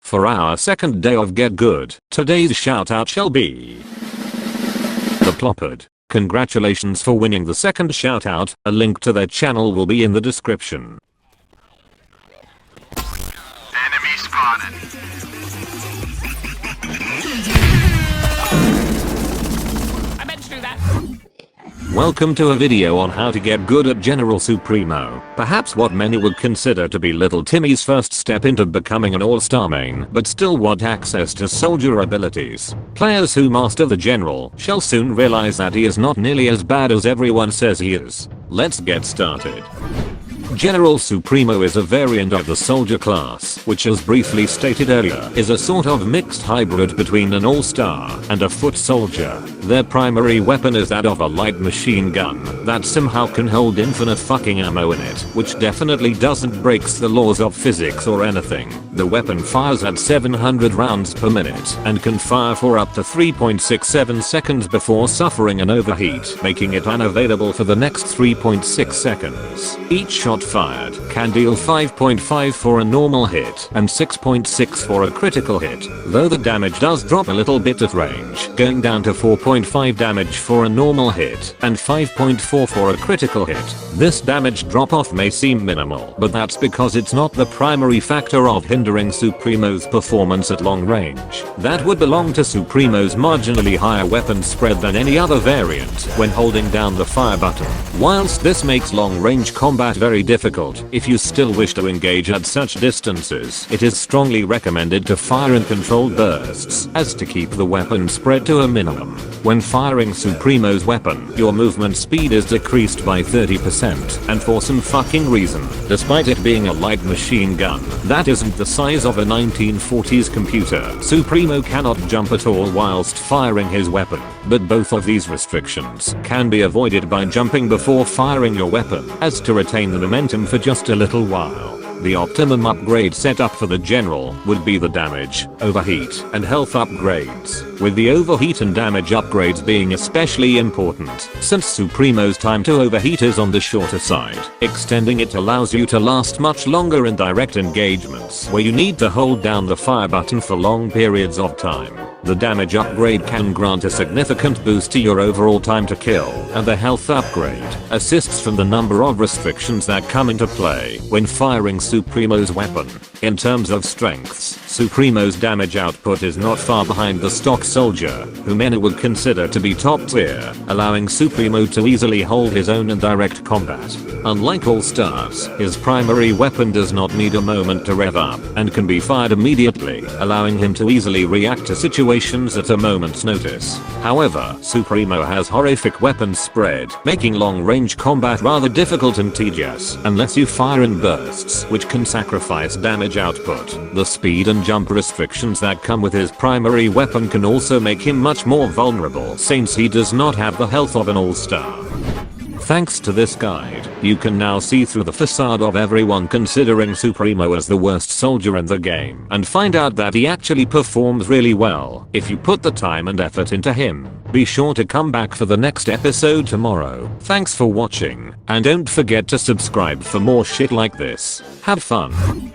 For our second day of Get Good, today's shoutout shall be The Ploppered. Congratulations for winning the second shoutout. A link to their channel will be in the description. Enemy spotted. I meant to do that. Welcome to a video on how to get good at General Supremo. Perhaps what many would consider to be little Timmy's first step into becoming an all-star main, but still want access to soldier abilities. Players who master the General shall soon realize that he is not nearly as bad as everyone says he is. Let's get started. General Supremo is a variant of the soldier class, which as briefly stated earlier is a sort of mixed hybrid between an all-star and a foot soldier. Their primary weapon is that of a light machine gun that somehow can hold infinite fucking ammo in it, which definitely doesn't break the laws of physics or anything. The weapon fires at 700 rounds per minute and can fire for up to 3.67 seconds before suffering an overheat, making it unavailable for the next 3.6 seconds. Each shot fired can deal 5.5 for a normal hit and 6.6 for a critical hit, though the damage does drop a little bit at range, going down to 4.5 damage for a normal hit and 5.4 for a critical hit. This damage drop off may seem minimal, but that's because it's not the primary factor of hindering Supremo's performance at long range. That would belong to Supremo's marginally higher weapon spread than any other variant when holding down the fire button. Whilst this makes long range combat very difficult, if you still wish to engage at such distances, it is strongly recommended to fire in controlled bursts as to keep the weapon spread to a minimum. When firing Supremo's weapon, your movement speed is decreased by 30%, and for some fucking reason, despite it being a light machine gun that isn't the size of a 1940s computer, Supremo cannot jump at all whilst firing his weapon. But both of these restrictions can be avoided by jumping before firing your weapon, as to retain the momentum for just a little while. The optimum upgrade setup for the General would be the damage, overheat, and health upgrades, with the overheat and damage upgrades being especially important, since Supremo's time to overheat is on the shorter side. Extending it allows you to last much longer in direct engagements where you need to hold down the fire button for long periods of time. The damage upgrade can grant a significant boost to your overall time to kill, and the health upgrade assists from the number of restrictions that come into play when firing Supremo's weapon. In terms of strengths, Supremo's damage output is not far behind the stock soldier, who many would consider to be top tier, allowing Supremo to easily hold his own in direct combat. Unlike all stars, his primary weapon does not need a moment to rev up and can be fired immediately, allowing him to easily react to situations at a moment's notice. However, Supremo has horrific weapon spread, making long-range combat rather difficult and tedious unless you fire in bursts, which can sacrifice damage output. The speed and jump restrictions that come with his primary weapon can also make him much more vulnerable since he does not have the health of an all-star. Thanks to this guide, you can now see through the facade of everyone considering Supremo as the worst soldier in the game and find out that he actually performs really well if you put the time and effort into him. Be sure to come back for the next episode tomorrow. Thanks for watching, and don't forget to subscribe for more shit like this. Have fun.